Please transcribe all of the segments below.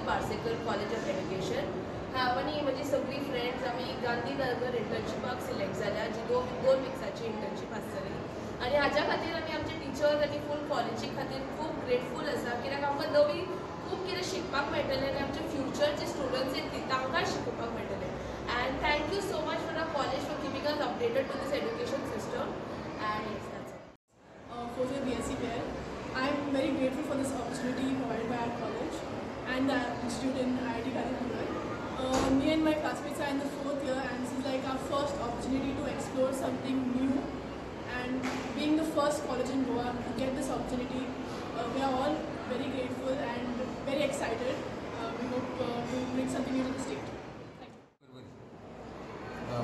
Parsekar college of education. आमी म्हणजे सगळी फ्रेंड्स आमी गांधीनगर इंटर्नशिपाक सिलेक्ट जाल्या, जी 2 विक्साची इंटर्नशीप आसतली. आनी हाच्या खातीर आमी आमचे टिचर्स आनी फूल कॉलेजी खातीर खूब ग्रेटफूल आसा, कित्याक आमकां नवी खूब कितें शिकपाक मेळटलें आनी आमचे फ्युचर जे स्टुडंट्स येतली तांकां शिकोवपाक मेळटलें. And thank you so much for our college for keeping us updated to this education system. And yes, that's it. Fourth year BSc there. I'm very grateful for this opportunity provided by our college and the institute in IIT Kanpur. Me and my classmates are in the 4th year, and this is like our first opportunity to explore something new. And being the first college in Goa to get this opportunity, we are all very grateful and very excited. We hope to bring something new to the state.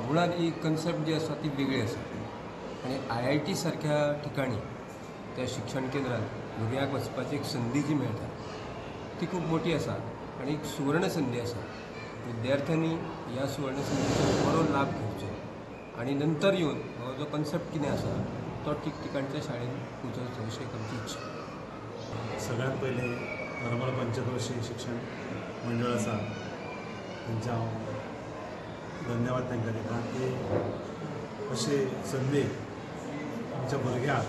मुळात ही concept जी आसा ती वेगळी आसा आनी IIT सारख्या ठिकाणी त्या शिक्षण केंद्रात भुरग्यांक वचपाची एक संदी जी मेळटा ती खूब मोठी आसा आनी एक सुवर्ण संदी आसा. विद्यार्थ्यांनी ह्या सुवर्ण संदीचो बरो लाभ घेवचो आनी नंतर येवन हो जो कन्सेप्ट कितें आसा तो ठिकठिकाणच्या शाळेन पोचोवचो अशी एक आमची इच्छा. सगळ्यात पयलीं नर्मल पंचक्रोशी शिक्षण मंडळ आसा तांचे हांव धन्यवाद तांकां दिता की अशी संदी आमच्या भुरग्यांक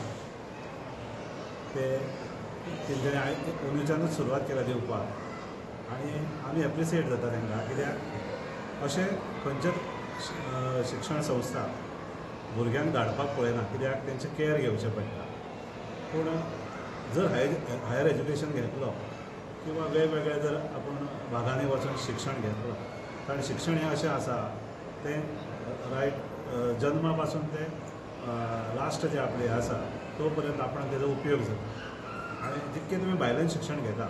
ते तेंच्यांनी अंदूच्यानूच सुरवात केल्या दिवपाक आनी आमी एप्रिसिएट जाता तांकां, कित्याक अशें खंयचेच शिक्षण संस्था भुरग्यांक धाडपाक पळयना, कित्याक तेंचे केअर घेवचें पडटा. पूण जर हायर एज्युकेशन घेतलो किंवा वेगवेगळे जर आपूण भागांनी वचून शिक्षण घेतलो, कारण शिक्षण हें अशें आसा तें रायट जल्मा पासून ते लास्ट जे आपले आसा तो पर्यंत आपणाक तेजो उपयोग जाता आनी जितकें तुमी भायल्यान शिक्षण घेता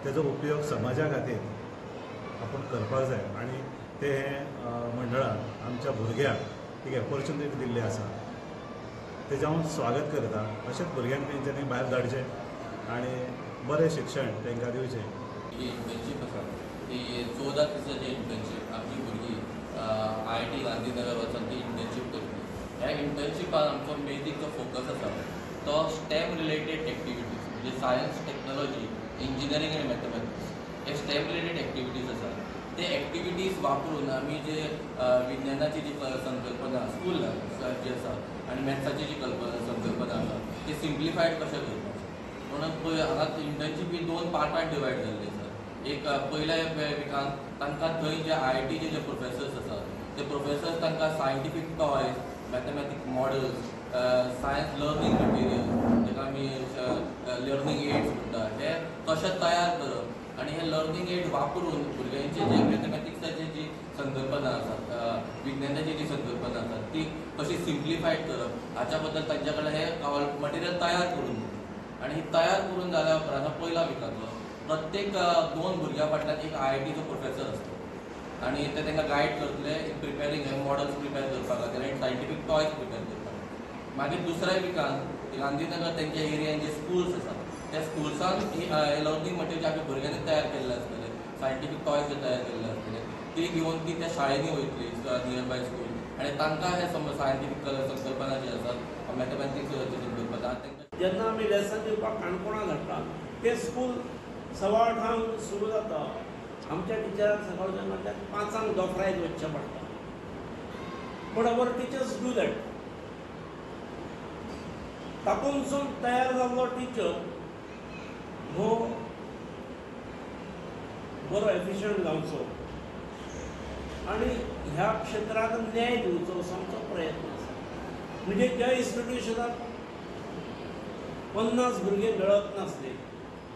तेजो उपयोग समाजा खातीर आपूण करपाक जाय. आनी ते हें मंडळान आमच्या भुरग्यांक एक ऑपॉर्च्युनिटी दिल्ली आसा, तेजें हांव स्वागत करता. अशेंच भुरग्यांक तेंच्यांनी भायर धाडचें आनी बरें शिक्षण तांकां दिवचें. ही इंटर्नशीप आसा ती 14 दिसांची इंटर्नशीप. आमची भुरगीं IIT गांधीनगर वचून ती इंटर्नशीप करतली. ह्या इंटर्नशिपान आमचो बेजीक जो फोकस आसा तो स्टेम रिलेटेड एक्टिविटीज म्हणजे सायन्स, टेक्नॉलॉजी, इंजिनियरींग आनी मॅथमॅटिक्स हे स्टेम रिलेटेड एक्टिविटीज आसा. ते एक्टिविटीज वापरून आमी जे विज्ञानाची जी संकल्पना स्कूल जी आसा आनी मॅथ्साची जी संकल्पना आसा ती सिम्प्लिफायड कशें करपाचें म्हणून पळय हांगा इंटर्नशीप ही 2 पार्टांत डिवायड जाल्ली आसा. एक पयल्या विकान तांकां थंय जे IITचे जे प्रोफेसर्स आसात ते प्रोफेसर्स तांकां scientific toys, mathematic models, science learning material जेका आमी लर्निंग एड्स म्हणटा हे कशें तयार करप आनी हे लर्निंग एड्स वापरून भुरग्यांची जे मॅथमॅटिक्साची जी संकल्पना आसा, विज्ञानाची जी संकल्पना आसा ती कशी सिम्प्लिफायड करप हाच्या बद्दल तांच्या कडेन हे मटेरियल तयार करून दिता. आनी ही तयार करून जाल्या उपरांत पयल्या विकाचो प्रत्येक 2 भुरग्यां फाटल्यान एक IITचो प्रोफेसर आसता आनी ते तांकां गायड करतले प्रिपेरींग हे मॉडल्स प्रिपेर करपा खातीर आनी सायंटिफीक टॉयज प्रिपेर करपाक. मागीर दुसऱ्या विकान गांधीनगर तेंच्या एरियान जे स्कूल्स आसा त्या स्कूल्सान हे लर्निंग मटेरियल आमी भुरग्यांनी तयार केल्ले आसतले, सायंटिफीक टॉयज जे तयार केल्ले आसतले ती घेवन ती त्या शाळेंनी वयतली नियर बाय स्कूल आनी तांकां हे सायंटिफीक संकल्पना जी आसात मॅथमॅटिक्साची संकल्पना जेन्ना आमी लेसन दिवपाक काणकोणा धाडटा ते स्कूल 8:15 सुरू जाता. आमच्या टिचराक सकाळच्या म्हटल्यार 5 दोफरायत वचचें पडटा. But our teachers do that. तातूंतसून तयार जाल्लो टिचर हो बरो एफिशियंट जावचो आनी ह्या क्षेत्राक न्याय दिवचो असो आमचो प्रयत्न आसा. म्हणजे ज्या इन्स्टिट्युशनाक 50 भुरगे मेळत नासले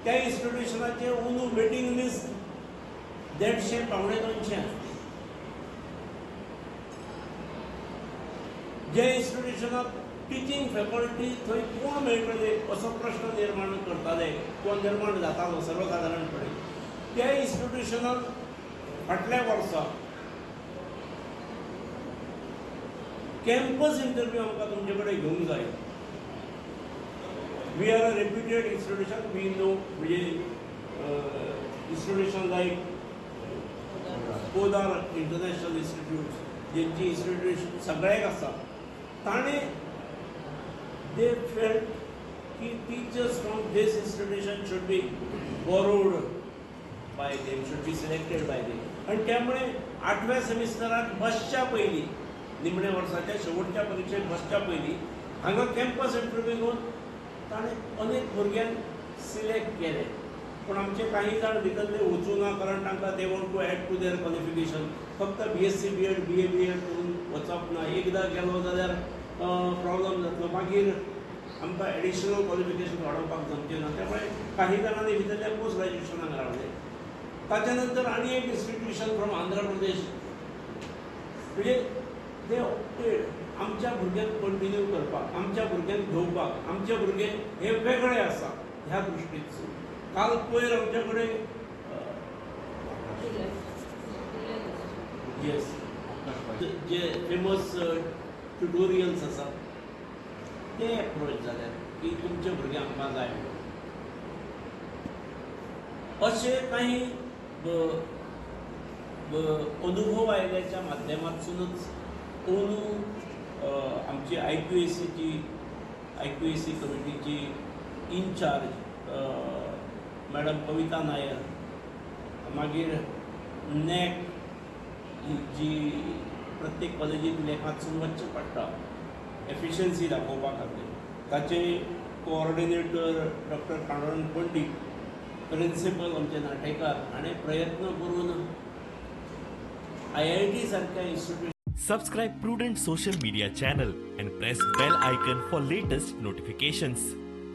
त्या इन्स्टिट्युशनाचे अंदू वेटिंग लिस्ट 150-200 आसली. जे इन्स्टिट्युशनाक टिचींग फॅकल्टी थंय कोण मेळटले असो प्रश्न निर्माण करताले किंवा निर्माण जातालो सर्वसाधारणपणे त्या इन्स्टिट्युशनाक फाटल्या वर्सा कॅम्पस इंटरव्यू आमकां तुमचे कडेन घेवंक जाय. We are a reputed institution. We know institutions like Podar International Institute, जेंची institution सगळ्याक आसा. ताणे they felt कि teachers from this institution should be borrowed bye them should be selected by them. आणि त्यामुळे 8व्या सेमिस्टरात बसच्या पयलीं निमण्या वर्साच्या शेवटच्या परीक्षेक बसच्या पयलीं हांगा कॅम्पस इंटरव्यू घेवन ताणें अनेक भुरग्यांक सिलेक्ट केले. पूण आमचे काही जाण भितरले वचूं ना, कारण तांकां they want to add to their qualification. फक्त BSc BEd BA BEd करून वचप ना. एकदां गेलो जाल्यार प्रॉब्लम जातलो. मागीर आमकां एडिशनल क्वॉलिफिकेशन वाडोवपाक जमचें ना. त्यामुळे काही जाणांनी भितरल्या पोस्ट ग्रॅज्युएशनाक रावले. ताच्या नंतर आनी एक इन्स्टिट्यूशन फ्रॉम आंध्र प्रदेश, म्हणजे ते आमच्या भुरग्यांक कंटिन्यू करपाक, आमच्या भुरग्यांक घेवपाक, आमचे भुरगे हे वेगळे आसा ह्या दृश्टींतसून. काल पयर आमचे कडेन येस जे फेमस ट्युटोरियल्स आसा ते एप्रोच जाल्यात की तुमचे भुरगे आमकां जाय म्हणून. अशे काही अनुभव आयल्याच्या माध्यमांतसूनच अंदू आमची IQAC कमिटीची इनचार्ज मॅडम कविता नायर, मागीर NAC जी प्रत्येक कॉलेजींत लेखांतसून वचचें पडटा एफिशियन्सी दाखोवपा खातीर, ताचे coordinator doctor Pandurang Pandit, principal आमचे नाटेकार, हाणें प्रयत्न करून IIT सारख्या institute. Subscribe Prudent social media channel and press bell icon for latest notifications.